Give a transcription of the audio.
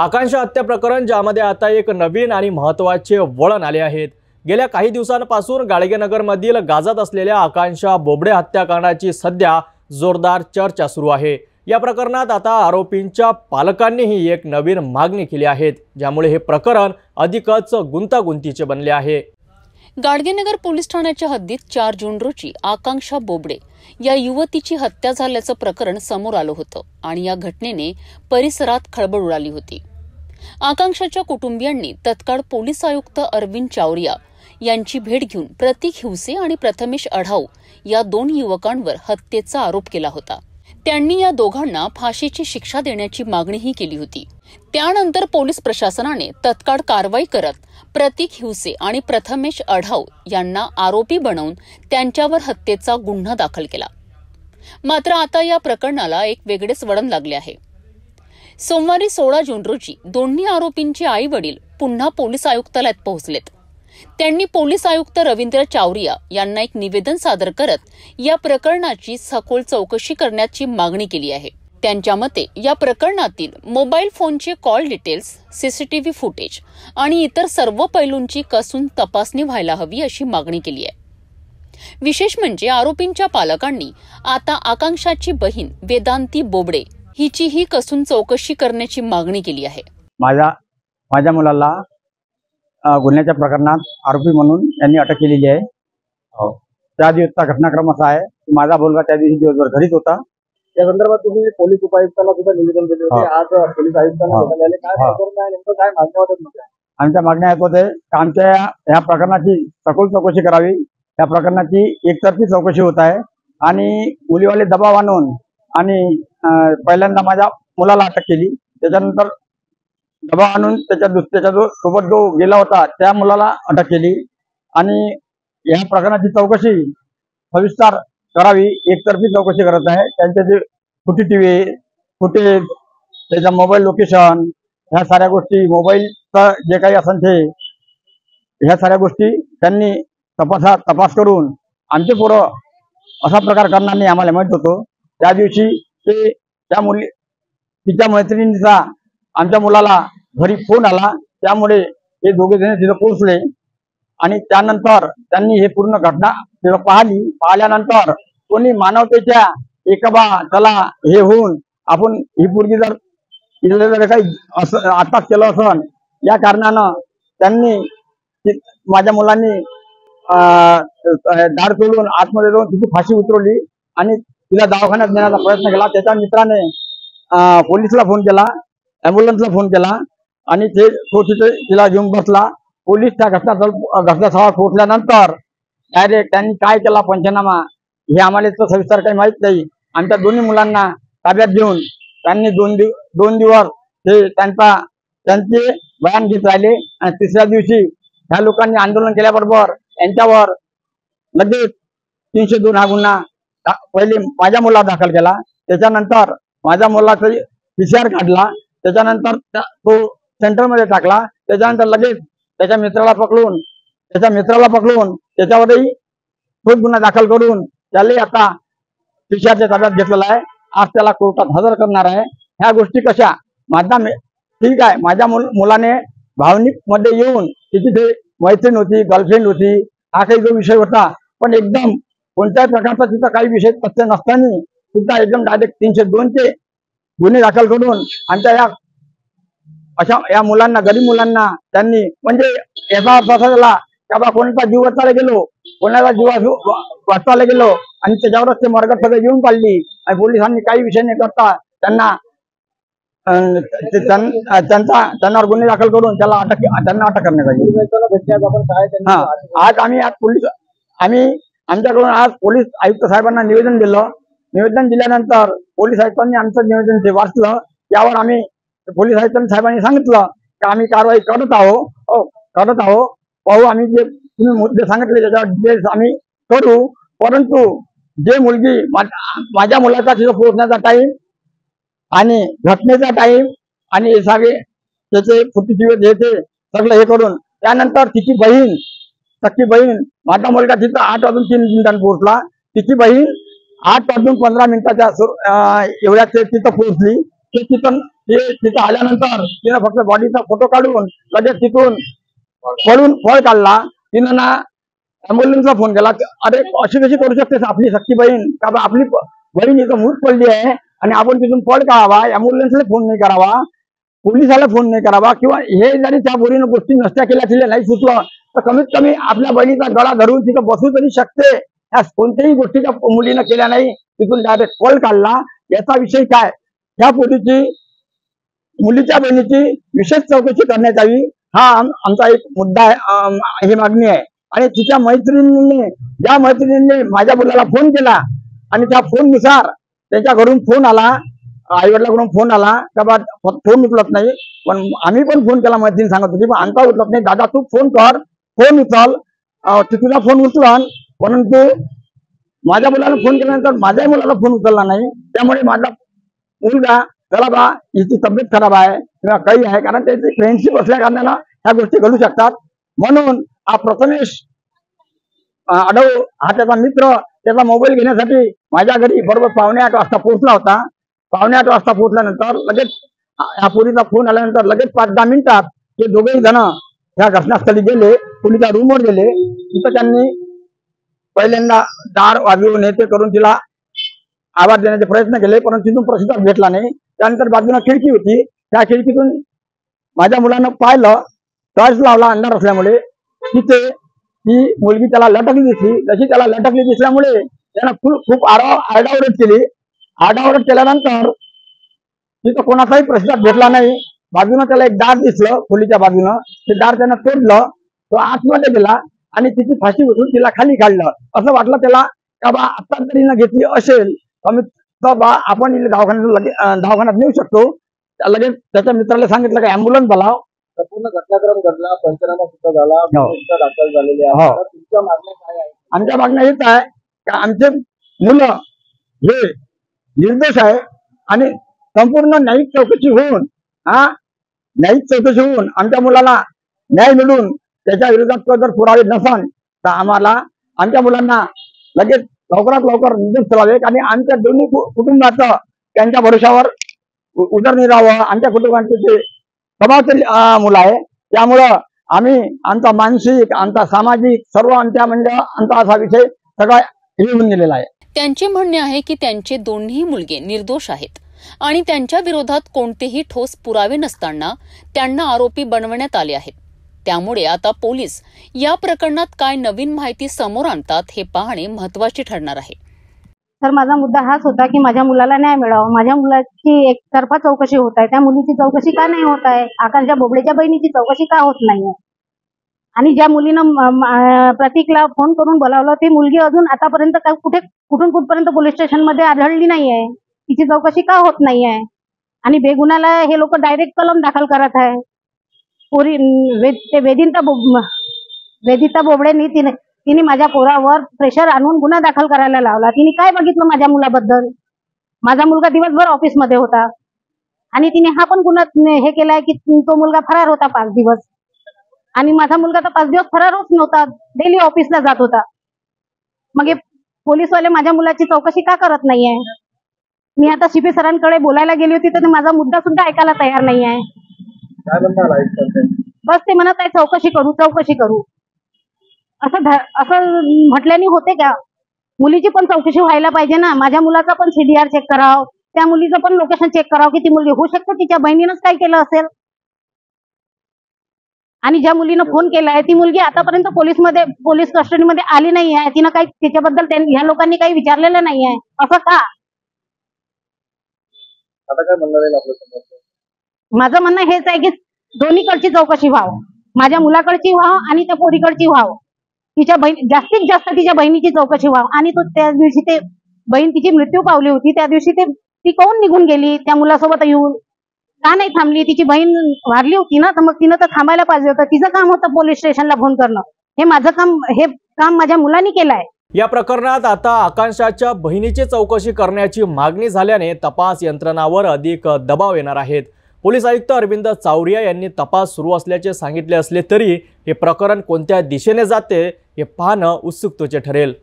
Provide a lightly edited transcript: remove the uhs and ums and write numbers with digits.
आकांक्षा हत्या प्रकरण ज्यामध्ये आता एक नवीन आणि महत्त्वाचे वळण आले आहेत। गेल्या काही दिवसांपासून गाडगेनगरमधील गाजत असलेल्या आकांक्षा बोबडे हत्याकांडाची सध्या जोरदार चर्चा सुरू आहे। या प्रकरणात आता आरोपींच्या पालकांनीही एक नवीन मागणी केली आहे, ज्यामुळे हे प्रकरण अधिकच गुंतागुंतीचे बनले आहे। गाडगेनगर पोलीस ठाण्याच्या हद्दीत 4 जून रोजी आकांक्षा बोबडे या युवतीची हत्या झाल्याचं प्रकरण समोर आलं होतं आणि या घटनेने परिसरात खळबळ उडाली होती। आकांक्षाच्या कुटुंबियांनी तत्काळ पोलीस आयुक्त अरविंद चावरिया यांची भेट घेऊन प्रतीक हिवसे आणि प्रथमेश अढाऊ या 2 युवकांवर हत्येचा आरोप केला होता। त्यांनी या दोघांना फाशीची शिक्षा देण्याची मागणीही केली होती। त्यानंतर पोलीस प्रशासनाने तत्काळ कारवाई करत प्रतीक हिवसे आणि प्रथमेश अढाऊ यांना आरोपी बनवून त्यांच्यावर हत्येचा गुन्हा दाखल केला। मात्र आता या प्रकरणाला एक वेगळेच वळण लागले आहे। सोमवारी 16 जून रोजी दोन्ही आरोपींचे आई वडील पुन्हा पोलीस आयुक्तालयात पोहोचलेत। त्यांनी पोलीस आयुक्त रवींद्र चावरिया यांना एक निवेदन सादर करत या प्रकरणाची सखोल चौकशी करण्याची मागणी केली आहे। त्यांच्या मते या प्रकरणातील मोबाईल फोनचे कॉल डिटेल्स, सीसीटीव्ही फुटेज आणि इतर सर्व पैलूंची कसून तपासणी व्हायला हवी अशी मागणी केली आहे। विशेष म्हणजे आरोपींच्या पालकांनी आता आकांक्षाची बहीण वेदांती बोबडे हिचीही कसून चौकशी करण्याची मागणी केली आहे। माझ्या मुलाला गुन्ह्याच्या प्रकरणात आरोपी म्हणून यांनी अटक केलेली आहे। त्या दिवसचा घटनाक्रम असा आहे की माझा मुलगा त्या दिवशी दिवसभर घरीच होता। या संदर्भात तुम्ही पोलीस उपायुक्तांना सुद्धा निवेदन दिले होते। आज पोलीस आयुक्तांना भेटायला काय प्रकरण आहे, नेमकं काय मागण्या होत्या? आमच्या मागण्या आहेत होते की आमच्या या प्रकरणाची सखोल चौकशी करावी। या प्रकरणाची एकतर्फी चौकशी होत आहे आणि मुलीवाले दबाव आणून आणि पहिल्यांदा माझ्या मुलाला अटक केली, त्याच्यानंतर दबाव आणून त्याच्या सोबत जो गेला होता त्या मुलाला अटक केली आणि या प्रकरणाची चौकशी सविस्तर करावी, एकतर्फी चौकशी करत आहे। त्यांचे जे फुटेज, त्याचा मोबाईल लोकेशन, ह्या साऱ्या गोष्टी, मोबाईलचं जे काही असेल ते ह्या साऱ्या गोष्टी त्यांनी तपास करून आमचे पोरं असा प्रकार करणार नाही आम्हाला माहित होतो। त्या दिवशी तिच्या मैत्रिणीचा आमच्या मुलाला घरी फोन आला, त्यामुळे हे दोघे जण तिथं पोहोचले आणि त्यानंतर त्यांनी हे पूर्ण घटना तिथं पाहिल्यानंतर कोणी मानवतेच्या चला हे होऊन आपण ही पोरगी जर काही अटक केलं असन या कारणानं त्यांनी माझ्या मुलांनी दार तोडून आतमध्ये जाऊन तिची फाशी उतरवली आणि तिला दवाखान्यात नेण्याचा प्रयत्न केला। त्याच्या मित्राने पोलिसला फोन केला, ॲम्ब्युलन्सला फोन केला आणि तो तिथे तिला घेऊन बसला। पोलीस त्या घटनास्थळावर पोहोचल्यानंतर डायरेक्ट त्यांनी काय केला पंचनामा हे आम्हाला तर सविस्तर काही माहित नाही। आमच्या दोन्ही मुलांना ताब्यात घेऊन त्यांनी दोन दिवस हे त्यांचे बयान घेत राहिले आणि तिसऱ्या दिवशी ह्या लोकांनी आंदोलन केल्याबरोबर यांच्यावर लगेच 302 हा गुन्हा पहिले माझ्या मुलाला दाखल केला। त्याच्यानंतर माझ्या मुलाचा PCR काढला, त्याच्यानंतर तो सेंटरमध्ये टाकला। त्याच्यानंतर लगेच त्याच्या मित्राला पकडून त्याच्यावरही तोच गुन्हा दाखल करून त्याला आता PCRच्या ताब्यात घेतलेला आहे। आज त्याला कोर्टात हजर करणार आहे। ह्या गोष्टी कशा ठीक आहे, माझ्या मुलाने भावनिक मध्ये येऊन तिची मैत्रीण होती, गर्लफ्रेंड होती, हा काही जो विषय होता, पण एकदम कोणत्याही प्रकारचा तिथं काही विषय तथ्य नसताना सुद्धा एकदम डायरेक्ट 302चे गुन्हे दाखल करून आमच्या या मुलांना, गरीब मुलांना त्यांनी म्हणजे याचा अर्थ असा झाला की बाबा कोणाचा जीव वाचवायला गेलो, कोणाचा जीव वाचवायला गेलो आणि त्याच्यावरच ते मर्ग सगळे येऊन पाडली आणि पोलिसांनी काही विषय नाही करता त्यांच्यावर गुन्हे दाखल करून त्यांना अटक करण्यात आली। आमच्याकडून आज पोलीस आयुक्त साहेबांना निवेदन दिलं। निवेदन दिल्यानंतर पोलीस आयुक्तांनी आमचं निवेदन वाचलं। यावर आम्ही पोलीस आयुक्त साहेबांनी सांगितलं की आम्ही कारवाई करत आहोत, पाहू आम्ही जे तुम्ही मुद्दे सांगितले त्याच्यावर डिटेल्स आम्ही करू, परंतु जे मुलगी माझ्या मुलाचा तिथं पोहोचण्याचा टाइम आणि घटनेचा टाइम आणि हे सगळे त्याचे फुटेज हे ते सगळं हे करून त्यानंतर तिची बहीण, सख्खी बहीण, माझा मुलगा तिथं 8 वाजून 3 मिनिटांनी पोहोचला, तिची बहीण 8 वाजून 15 मिनिटाच्या एवढ्या तिथं पोहोचली। तिथं ते तिथं आल्यानंतर तिनं फक्त बॉडीचा फोटो काढून लगेच तिथून पळून पळ काढला. तिनं ना अँब्युलन्सला फोन केला. अरे अशी कशी करू शकतेस आपली सख्खी बहीण, का बा आपली बहीण इथं मूत पडली आहे आणि आपण तिथून पळ काढावा, अँब्युलन्सला फोन नाही करावा, पोलिसाला फोन नाही करावा, किंवा हे जरी त्या पोरीनं गोष्टी नसत्या केल्या तिला नाही सुचलं तर कमीत कमी आपल्या बहिणीचा गळा धरून तिथं बसू तरी शकते. ह्या कोणत्याही गोष्टीच्या मुलीनं केल्या नाही, तिथून डायरेक्ट पळ काढला. याचा विषय काय, ह्या पोरीची मुलीच्या बहिणीची विशेष चौकशी करण्यात यावी हा आमचा एक मुद्दा आहे, ही मागणी आहे. आणि तिच्या ज्या मैत्रिणीने माझ्या मुलाला फोन केला आणि त्या फोननुसार त्याच्या घरून फोन आला, आईवडिलाकडून फोन आला का बा फोन उचलत नाही, पण आम्ही पण फोन केला, मैत्रीण सांगत होती पण आमचा उचलत नाही. दादा तू फोन कर, फोन उचल, तुझा फोन उचलन. परंतु माझ्या मुलाला फोन केल्यानंतर माझ्याही मुलाला फोन उचलला नाही. त्यामुळे माझा मुलगा त्याला बा हिची तब्येत खराब आहे किंवा काही आहे, कारण त्याची फ्रेंडशिप असल्या कारणानं ह्या गोष्टी घडू शकतात. म्हणून हा प्रथमेश आढव हा त्याचा मित्र त्याचा मोबाईल घेण्यासाठी माझ्या घरी बरोबर 7:45 वाजता पोहोचला होता. 7:45 वाजता पोहोचल्यानंतर लगेच ह्या पोरीचा फोन आल्यानंतर लगेच 5-10 मिनिटात ते दोघेही जण ह्या घटनास्थळी गेले, पोलीच्या रूमवर गेले. तिथं त्यांनी पहिल्यांदा दार वाजवून हे ते करून तिला आवाज देण्याचे प्रयत्न केले, परंतु तिथून प्रतिसाद भेटला नाही. त्यानंतर बाजूला खिडकी होती, त्या खिडकीतून माझ्या मुलानं पाहिलं, टॉर्च लावला अंधार असल्यामुळे. तिथे ती मुलगी त्याला लटकली दिसली. जशी त्याला लटकली दिसल्यामुळे त्यानं खूप आरडाओरड केली. आरडाओरड केल्यानंतर तिथं कोणाचाही प्रतिसाद भेटला नाही. बाजूनं त्याला एक दार दिसलं, खोलीच्या बाजूनं, ते दार त्यानं तोडलं, तो आतमध्ये गेला आणि तिची फाशी उचलून तिला खाली काढलं. असं वाटलं त्याला का बा आता तरी न घेतली असेल तर बा आपण दवाखान्यात नेऊ शकतो. लगेच त्याच्या मित्राला सांगितलं की अँब्युलन्स बोलाव. पूर्ण घटनाक्रम घडला, पंचनामा सुद्धा झाला, दाखल झालेले आहे. तुमच्या मागण्या काय आहे? आमच्या मागण्या हेच आहे की आमचे मुलं हे निर्दोष आहे आणि संपूर्ण न्यायिक चौकशी होऊन आमच्या मुलाला न्याय मिळून त्याच्या विरोधात जर पुरावे नसन तर आम्हाला आमच्या मुलांना लगेच लवकरात लवकर निर्देश करावे. आणि आमच्या दोन्ही कुटुंबाचं त्यांच्या भरोशावर उदरनिर्वाह आमच्या कुटुंबाचे स्वभावचे मुलं आहे. त्यामुळं आम्ही आमचा मानसिक आमचा सामाजिक सर्व आमचा असा विषय सगळा येऊन गेलेला आहे. त्यांचे म्हणणे आहे की त्यांचे दोन्ही मुलगे निर्दोष आहेत आणि त्यांच्या विरोधात कोणतेही ठोस पुरावे नसताना त्यांना आरोपी बनवण्यात आले आहेत. त्यामुळे आता पोलीस या प्रकरणात काय नवीन माहिती समोर आणतात हे पाहणे महत्त्वाचे ठरणार आहे. तर माझा मुद्दा हाच होता की माझ्या मुलाला न्याय मिळावा. माझ्या मुलाची एकतर्फा चौकशी होत आहे, त्या मुलीची चौकशी का नाही होत आहे? आकांक्षा बोबडेच्या बहिणीची चौकशी का होत नाहीये? आणि ज्या मुलीनं प्रतीकला फोन करून बोलावलं ती मुलगी अजून आतापर्यंत कुठून कुठपर्यंत पोलीस स्टेशन मध्ये आढळली नाहीये. तिची चौकशी का होत नाहीये? आणि बेगुन्हाला हे लोक डायरेक्ट कलम दाखल करत आहे. वेदिता बोबडेनी तिने माझ्या पोरावर प्रेशर आणून गुन्हा दाखल करायला लावला. तिने काय बघितलं माझ्या मुलाबद्दल? माझा मुलगा दिवसभर ऑफिसमध्ये होता आणि तिने हा पण गुन्हा हे केलाय की तो मुलगा फरार होता 5 दिवस आणि माझा मुलगा तर 5 दिवस फरार होत नव्हता, डेली ऑफिसला जात होता. मग हे पोलीसवाले माझ्या मुलाची चौकशी का करत नाहीये? मी आता सीपी सरांकडे बोलायला गेली होती तर माझा मुद्दा सुद्धा ऐकायला तयार नाही आहे. काय म्हणणार? बस ते म्हणत आहे चौकशी करू. असं म्हटल्याने होते का? मुलीची पण चौकशी व्हायला पाहिजे ना. माझ्या मुलाचा पण CDR चेक करावं, त्या मुलीचं पण लोकेशन चेक करावं की ती मुलगी होऊ शकते तिच्या बहिणीनंच काय केलं असेल. आणि ज्या मुलीनं फोन केलाय ती मुलगी आतापर्यंत पोलीस कस्टडीमध्ये आली नाही आहे. तिनं काही त्याच्याबद्दल ह्या लोकांनी काही विचारलेलं नाही आहे. असं का? आता काय म्हणणार आहे आपलं? माझं म्हणणं हेच आहे की दोन्हीकडची चौकशी व्हावं, माझ्या मुलाकडची व्हावं आणि त्या पोरीकडची व्हावं. तिच्या जास्तीत जास्त तिच्या बहिणीची चौकशी व्हावं. आणि तो त्या दिवशी ते बहीण तिची मृत्यू पावली होती त्या दिवशी ती कोण निघून गेली त्या मुलासोबत येऊन? का नाही थांबली? तिची बहीण वारली होती ना, तर मग तिनं तर थांबायला पाहिजे होतं. तिचं काम होतं पोलीस स्टेशनला फोन करणं. हे काम माझ्या मुलांनी केलंय. या प्रकरणात आता आकांक्षाच्या बहिणीची चौकशी करण्याची मागणी झाल्याने तपास यंत्रणांवर अधिक दबाव येणार आहेत. पोलीस आयुक्त अरविंद चावरिया यांनी तपास सुरू असल्याचे सांगितले असले तरी हे प्रकरण कोणत्या दिशेने जाते हे पाहणं उत्सुकतेचे ठरेल.